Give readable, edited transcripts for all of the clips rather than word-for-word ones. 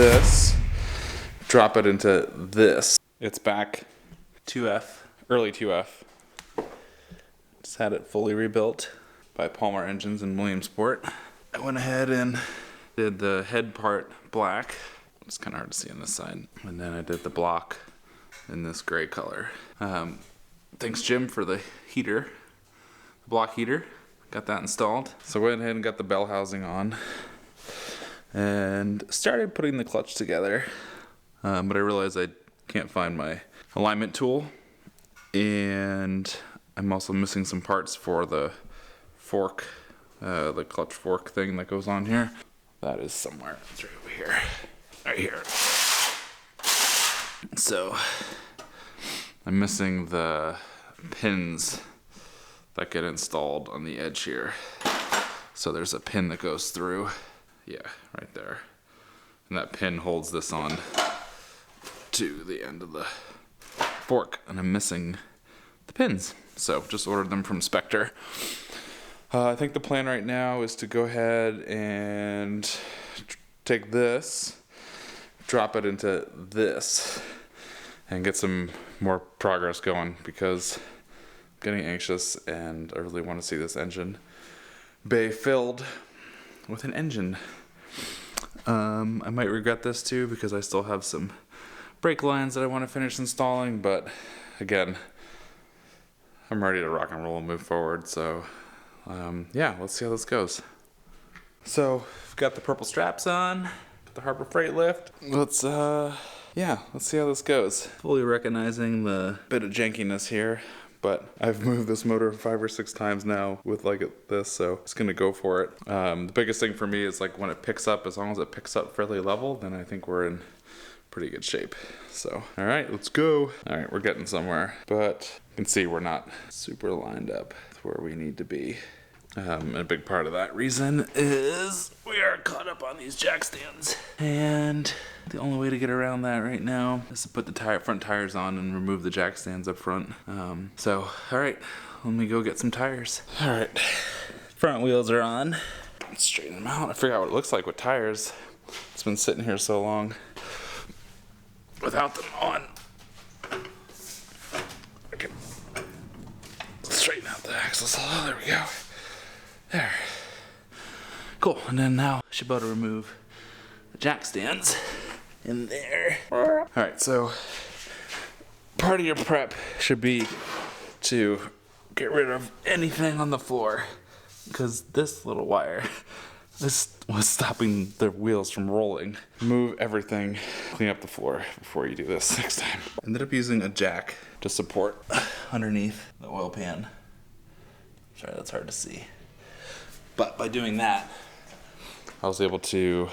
this, drop it into this. It's back 2F, early 2F. Just had it fully rebuilt by Palmer Engines in Williamsport. I went ahead and did the head part black. It's kind of hard to see on this side. And then I did the block in this gray color. Thanks Jim for the heater, the block heater. Got that installed. So I went ahead and got the bell housing on and started putting the clutch together. But I realized I can't find my alignment tool, and I'm also missing some parts for the fork, the clutch fork thing that goes on here. That is somewhere. It's right over here. Right here. So I'm missing the pins that get installed on the edge here. So there's a pin that goes through. Yeah, right there. And that pin holds this on to the end of the fork, and I'm missing the pins. So just ordered them from Spectre. I think the plan right now is to go ahead and take this, drop it into this, and get some more progress going, because I'm getting anxious and I really want to see this engine bay filled with an engine. I might regret this too, because I still have some brake lines that I want to finish installing, but again, I'm ready to rock and roll and move forward. So yeah, let's see how this goes. So I've got the purple straps on, got the Harbor Freight lift. Let's see how this goes. Fully recognizing the bit of jankiness here, but I've moved this motor 5 or 6 times now with this, so it's gonna go for it. The biggest thing for me is like when it picks up, as long as it picks up fairly level, then I think we're in pretty good shape. So, all right, let's go. All right, we're getting somewhere, but you can see we're not super lined up with where we need to be. And a big part of that reason is we are caught up on these jack stands. And the only way to get around that right now is to put the front tires on and remove the jack stands up front. So, all right, let me go get some tires. All right, front wheels are on. Let's straighten them out. I forgot what it looks like with tires. It's been sitting here so long without them on. Okay. Let's straighten out the axles. Oh, there we go. There. Cool. And then now I should be able to remove the jack stands in there. Alright, so part of your prep should be to get rid of anything on the floor, because this little wire, this was stopping the wheels from rolling. Move everything, clean up the floor before you do this next time. Ended up using a jack to support underneath the oil pan. Sorry, that's hard to see. But by doing that, I was able to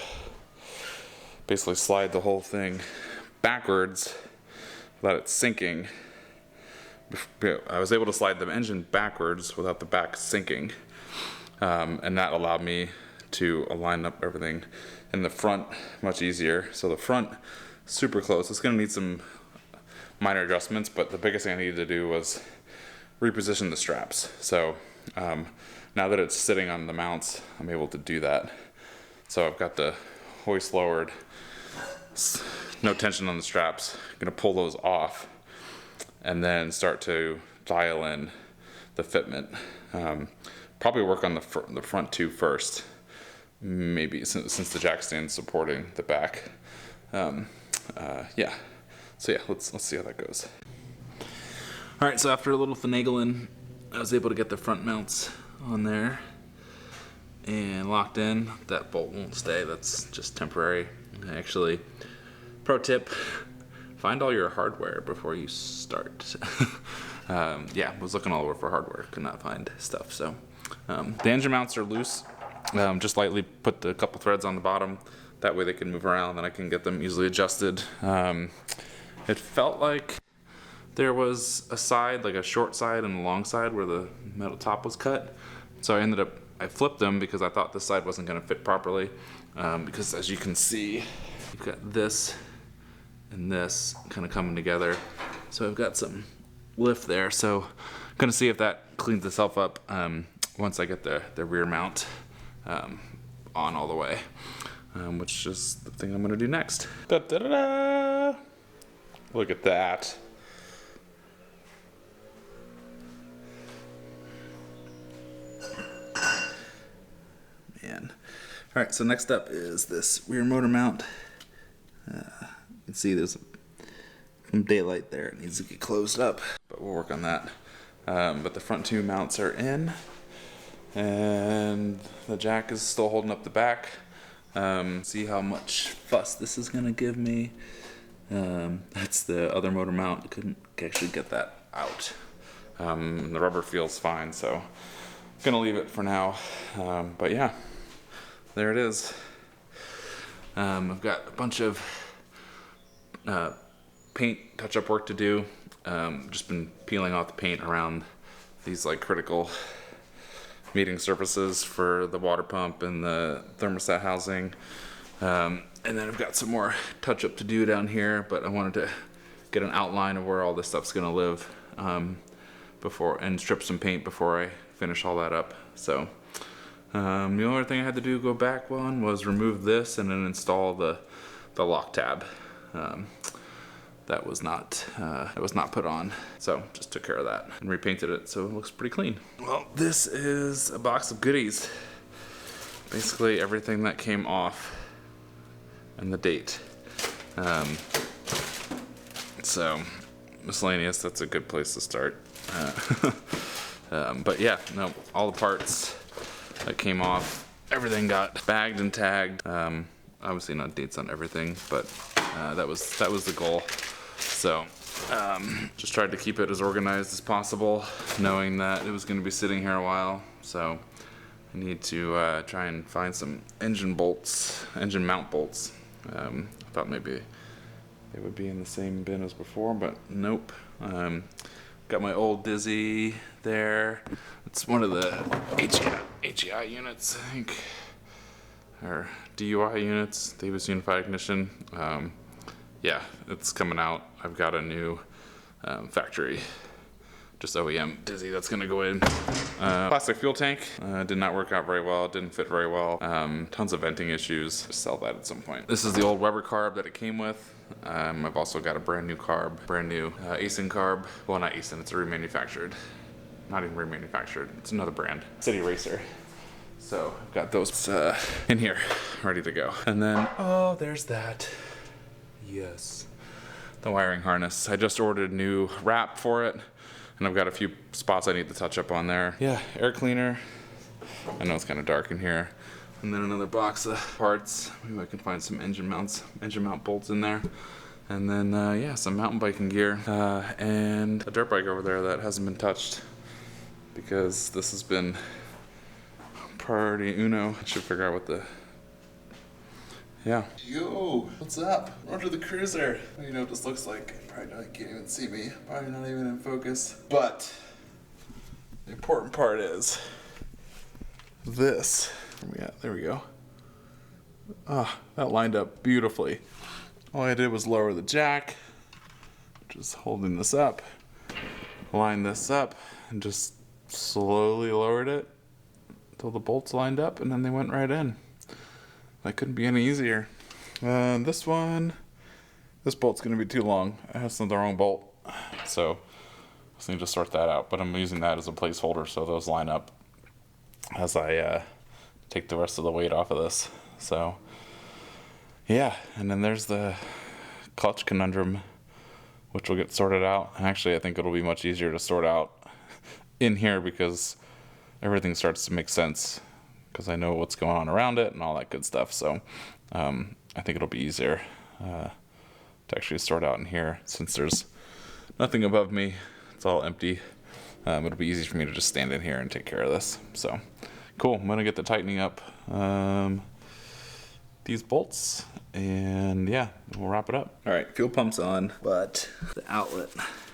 basically slide the whole thing backwards without it sinking. I was able to slide the engine backwards without the back sinking. And that allowed me to align up everything in the front much easier. So the front, super close. It's gonna need some minor adjustments, but the biggest thing I needed to do was reposition the straps. So now that it's sitting on the mounts, I'm able to do that. So I've got the hoist lowered, no tension on the straps. I'm gonna pull those off and then start to dial in the fitment. Probably work on the front two first, maybe since the jack stand's supporting the back. Yeah. So yeah, let's see how that goes. All right, so after a little finagling, I was able to get the front mounts on there and locked in. That bolt won't stay, that's just temporary. Actually, pro tip, find all your hardware before you start. Yeah, I was looking all over for hardware, could not find stuff. So the engine mounts are loose. Just lightly put a couple threads on the bottom, that way they can move around and I can get them easily adjusted. It felt like there was a side, like a short side and a long side where the metal top was cut. So I flipped them because I thought this side wasn't gonna fit properly. Because as you can see, you've got this and this kind of coming together. So I've got some lift there. So I'm gonna see if that cleans itself up once I get the rear mount on all the way. which is the thing I'm gonna do next. Da-da-da-da! Look at that. Man. All right, so next up is this rear motor mount. You can see there's some daylight there. It needs to get closed up, but we'll work on that. But the front two mounts are in, and the jack is still holding up the back. See how much fuss this is gonna give me. That's the other motor mount. I couldn't actually get that out. The rubber feels fine, so I'm gonna leave it for now. But yeah, there it is. I've got a bunch of paint touch-up work to do. Just been peeling off the paint around these like critical meeting surfaces for the water pump and the thermostat housing. And then I've got some more touch-up to do down here, but I wanted to get an outline of where all this stuff's gonna live and strip some paint before I finish all that up. So the only other thing I had to do go back on was remove this and then install the lock tab. That was not put on, so just took care of that and repainted it, so it looks pretty clean. Well, this is a box of goodies. Basically everything that came off and the date. So miscellaneous, that's a good place to start. But yeah, no, all the parts that came off, everything got bagged and tagged. Obviously not dates on everything, but that was the goal. So just tried to keep it as organized as possible, knowing that it was going to be sitting here a while. So I need to try and find some engine mount bolts. I thought maybe they would be in the same bin as before, but nope. Got my old Dizzy there. It's one of the HEI units, I think, or DUI units, Davis Unified Ignition. Yeah, it's coming out. I've got a new factory, just OEM Dizzy that's gonna go in. Plastic fuel tank, did not work out very well, didn't fit very well. Tons of venting issues. Just sell that at some point. This is the old Weber carb that it came with. I've also got a brand new carb, brand new Asen carb. Well, not Asen, it's a remanufactured. Not even remanufactured, it's another brand. City Racer. So I've got those in here, ready to go. And then, oh, there's that. Yes. The wiring harness. I just ordered a new wrap for it, and I've got a few spots I need to touch up on there. Yeah, air cleaner. I know it's kind of dark in here. And then another box of parts. Maybe I can find some engine mount bolts in there. And then, yeah, some mountain biking gear. And a dirt bike over there that hasn't been touched because this has been priority uno. I should figure out what the... Yeah. Yo, what's up? Under the cruiser. You know what this looks like. Probably not, you can't even see me. Probably not even in focus. But the important part is this. Yeah, there we go. Ah, that lined up beautifully. All I did was lower the jack, just holding this up, line this up, and just slowly lowered it until the bolts lined up, and then they went right in. That couldn't be any easier. This bolt's gonna be too long. I have the wrong bolt, so I just need to sort that out. But I'm using that as a placeholder so those line up as I take the rest of the weight off of this. So yeah, and then there's the clutch conundrum, which will get sorted out. And actually, I think it'll be much easier to sort out in here because everything starts to make sense because I know what's going on around it and all that good stuff. So I think it'll be easier to actually sort out in here since there's nothing above me. It's all empty. It'll be easy for me to just stand in here and take care of this. So cool. I'm gonna get the tightening up these bolts, and yeah, we'll wrap it up. All right, fuel pump's on, but the outlet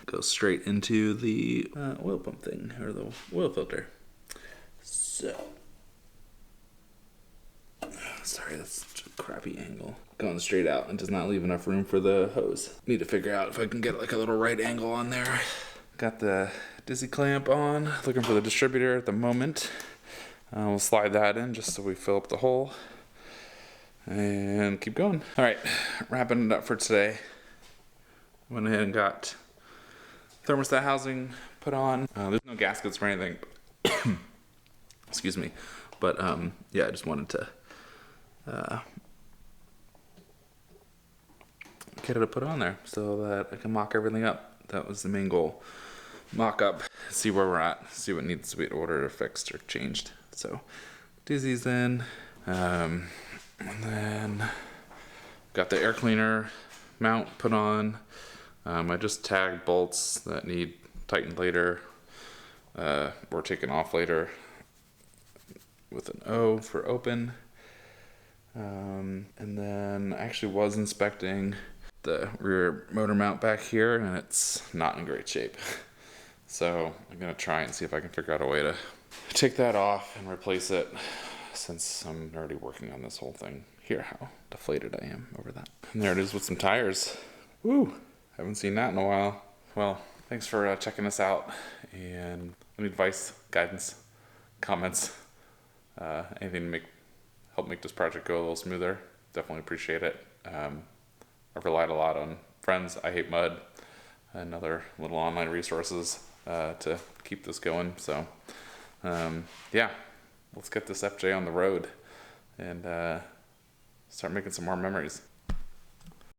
goes straight into the oil pump thing, or the oil filter. So, sorry, that's such a crappy angle. Going straight out and does not leave enough room for the hose. Need to figure out if I can get like a little right angle on there. Got the Dizzy clamp on, looking for the distributor at the moment. We'll slide that in just so we fill up the hole. and keep going. All right, wrapping it up for today. Went ahead and got thermostat housing put on. There's no gaskets or anything. Excuse me. But yeah, I just wanted to get it put on there so that I can mock everything up. That was the main goal. Mock up, see where we're at, see what needs to be ordered or fixed or changed. So do these in. And then got the air cleaner mount put on. I just tagged bolts that need tightened later or taken off later with an O for open. And then I actually was inspecting the rear motor mount back here, and it's not in great shape. So I'm gonna try and see if I can figure out a way to take that off and replace it, since I'm already working on this whole thing. Hear how deflated I am over that. And there it is with some tires. Woo! Haven't seen that in a while. Well, thanks for checking us out, and any advice, guidance, comments, anything to help make this project go a little smoother, definitely appreciate it. I've relied a lot on friends, I Hate Mud, and other little online resources to keep this going. So yeah, let's get this FJ on the road and start making some more memories.